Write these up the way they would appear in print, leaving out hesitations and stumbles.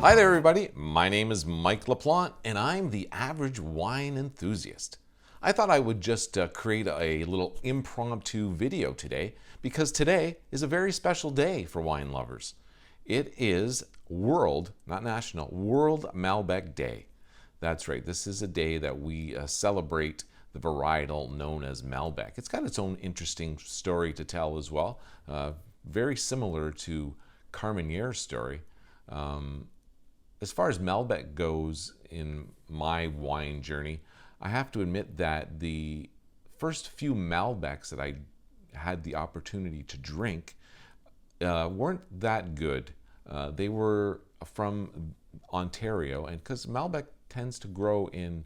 Hi there, everybody. My name is Mike LaPlante, and I'm the average wine enthusiast. I thought I would just create a little impromptu video today because today is a very special day for wine lovers. It is World, not National, World Malbec Day. That's right, this is a day that we celebrate the varietal known as Malbec. It's got its own interesting story to tell as well, very similar to Carmenère's story. As far as Malbec goes in my wine journey, I have to admit that the first few Malbecs that I had the opportunity to drink weren't that good. They were from Ontario, and because Malbec tends to grow in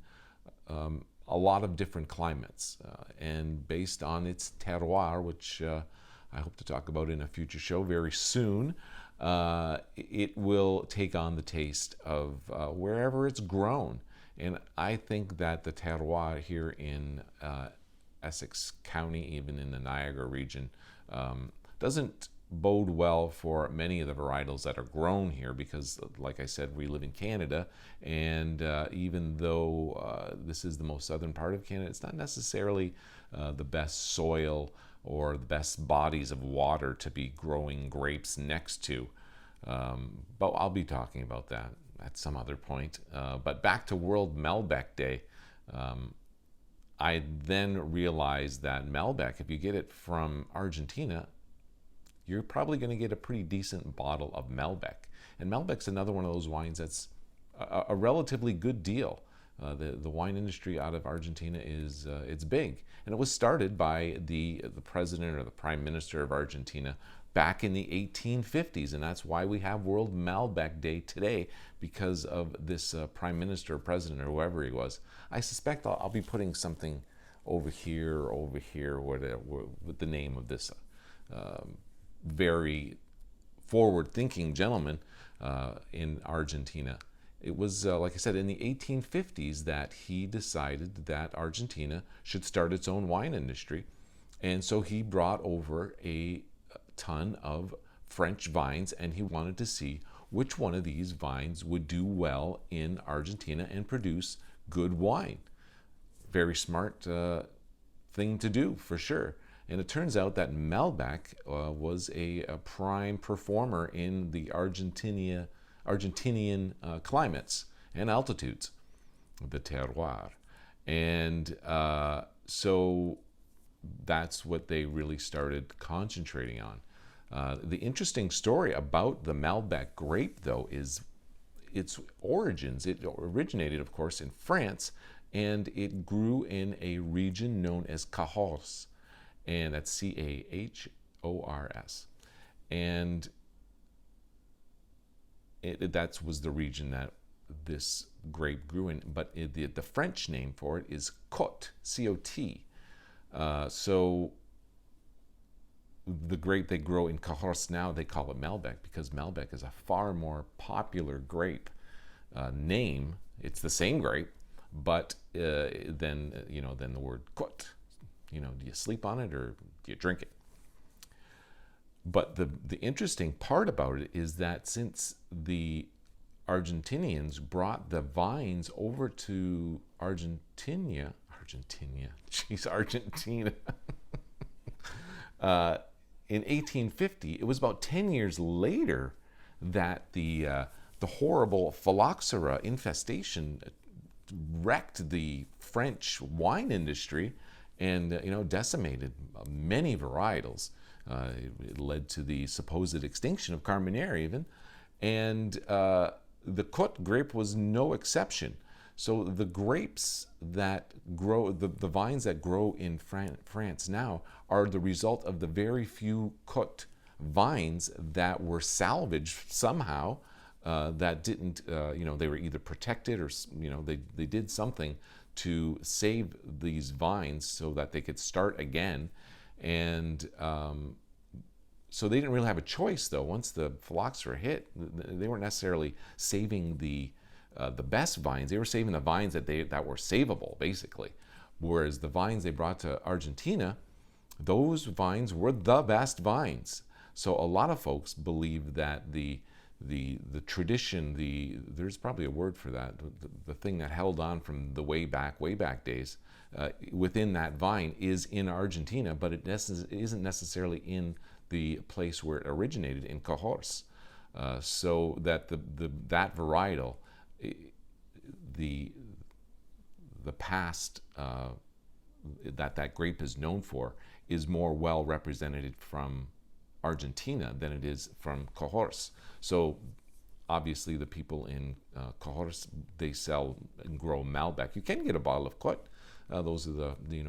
a lot of different climates, and based on its terroir, which I hope to talk about in a future show very soon, it will take on the taste of wherever it's grown. And I think that the terroir here in Essex County, even in the Niagara region, doesn't bode well for many of the varietals that are grown here because, like I said, we live in Canada, and even though this is the most southern part of Canada, it's not necessarily the best soil or the best bodies of water to be growing grapes next to. But I'll be talking about that at some other point. But back to World Malbec Day, I then realized that Malbec, if you get it from Argentina, you're probably going to get a pretty decent bottle of Malbec. And Malbec's another one of those wines that's a relatively good deal. The wine industry out of Argentina is it's big, and it was started by the president or the prime minister of Argentina back in the 1850s, and that's why we have World Malbec Day today, because of this prime minister or president or whoever he was. I suspect I'll be putting something over here with the name of this very forward-thinking gentleman in Argentina. It was, like I said, in the 1850s that he decided that Argentina should start its own wine industry. And so he brought over a ton of French vines, and he wanted to see which one of these vines would do well in Argentina and produce good wine. Very smart thing to do, for sure. And it turns out that Malbec was a prime performer in the Argentinian climates and altitudes, the terroir. And so that's what they really started concentrating on. The interesting story about the Malbec grape, though, is its origins. It originated, of course, in France, and it grew in a region known as Cahors, and that's Cahors. And that was the region that this grape grew in, but the French name for it is Côte, C-O-T. So the grape they grow in Cahors now, they call it Malbec because Malbec is a far more popular grape name. It's the same grape, but than the word Côte. Do you sleep on it or do you drink it? But the interesting part about it is that since the Argentinians brought the vines over to Argentina, in 1850, it was about 10 years later that the horrible phylloxera infestation wrecked the French wine industry and decimated many varietals. It led to the supposed extinction of Carmenère even, and the Côte grape was no exception. So the grapes that grow, the vines that grow in France now are the result of the very few Côte vines that were salvaged somehow, that didn't, they were either protected or, they did something to save these vines so that they could start again. And so they didn't really have a choice, though. Once the phylloxera hit, they weren't necessarily saving the best vines. They were saving the vines that were savable, basically. Whereas the vines they brought to Argentina, those vines were the best vines. So a lot of folks believe that the the tradition, there's probably a word for that, the thing that held on from the way back days within that vine is in Argentina, but it isn't necessarily in the place where it originated in Cahors. So that that varietal, the past that grape is known for is more well represented from Argentina than it is from Cahors. So obviously the people in Cahors, they sell and grow Malbec. You can get a bottle of Côte. Those are the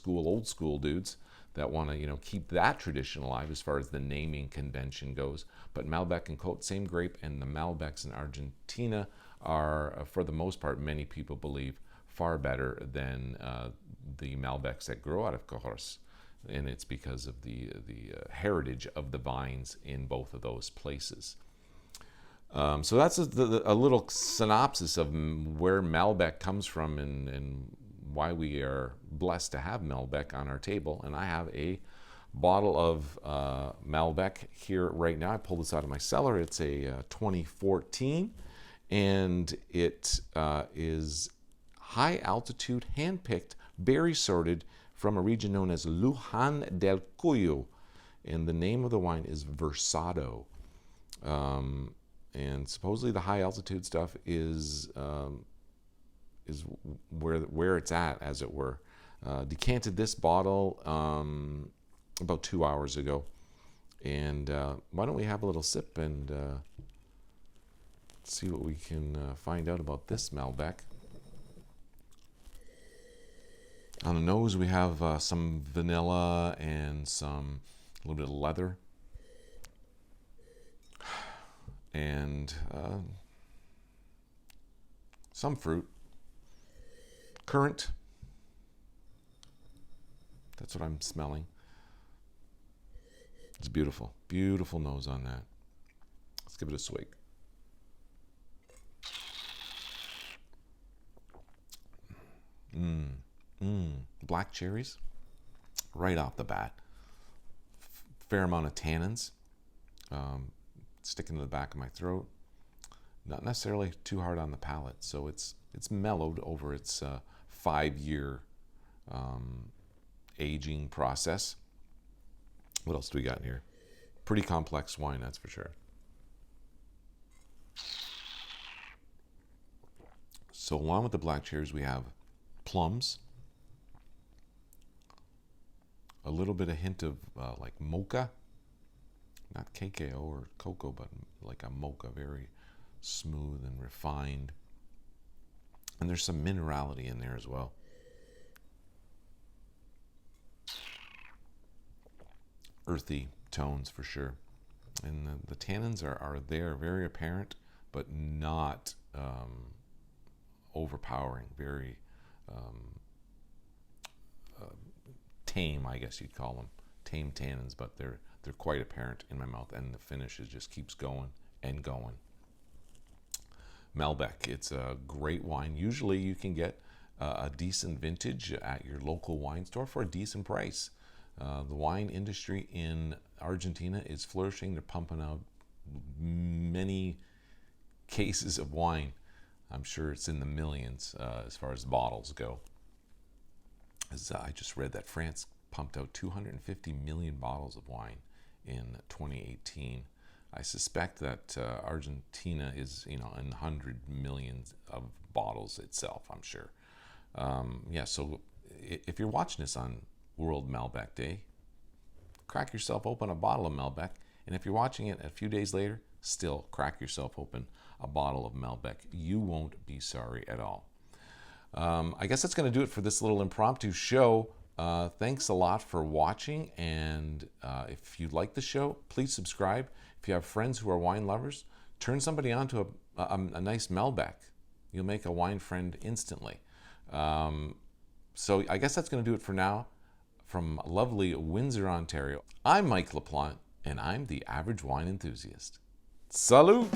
old school dudes that want to keep that tradition alive as far as the naming convention goes. But Malbec and Côte, same grape, and the Malbecs in Argentina are, for the most part, many people believe, far better than the Malbecs that grow out of Cahors. And it's because of the heritage of the vines in both of those places. So that's a little synopsis of where Malbec comes from and why we are blessed to have Malbec on our table. And I have a bottle of Malbec here right now. I pulled this out of my cellar. It's a 2014, and it is high altitude, hand-picked, berry sorted from a region known as Luján del Cuyo, and the name of the wine is Versado. And supposedly the high altitude stuff is where it's at, as it were. Decanted this bottle about 2 hours ago, and why don't we have a little sip and see what we can find out about this Malbec. On the nose, we have some vanilla and a little bit of leather, and some fruit. Currant. That's what I'm smelling. It's beautiful. Beautiful nose on that. Let's give it a swig. Black cherries, right off the bat. Fair amount of tannins, sticking to the back of my throat. Not necessarily too hard on the palate, so it's mellowed over its 5-year aging process. What else do we got in here? Pretty complex wine, that's for sure. So along with the black cherries, we have plums, a little bit of hint of like mocha, not cacao or cocoa, but like a mocha, very smooth and refined. And there's some minerality in there as well. Earthy tones for sure. And the tannins are there, very apparent, but not overpowering, very tame, I guess you'd call them. Tame tannins, but they're quite apparent in my mouth, and the finish just keeps going and going. Malbec, it's a great wine. Usually you can get a decent vintage at your local wine store for a decent price. The wine industry in Argentina is flourishing. They're pumping out many cases of wine. I'm sure it's in the millions as far as bottles go. As I just read that France pumped out 250 million bottles of wine in 2018. I suspect that Argentina is, in 100 millions of bottles itself, I'm sure. So if you're watching this on World Malbec Day, crack yourself open a bottle of Malbec. And if you're watching it a few days later, still crack yourself open a bottle of Malbec. You won't be sorry at all. I guess that's going to do it for this little impromptu show. Thanks a lot for watching, and if you like the show, please subscribe. If you have friends who are wine lovers, turn somebody on to a nice Malbec. You'll make a wine friend instantly. So I guess that's going to do it for now. From lovely Windsor, Ontario, I'm Mike LaPlante, and I'm the Average Wine Enthusiast. Salute!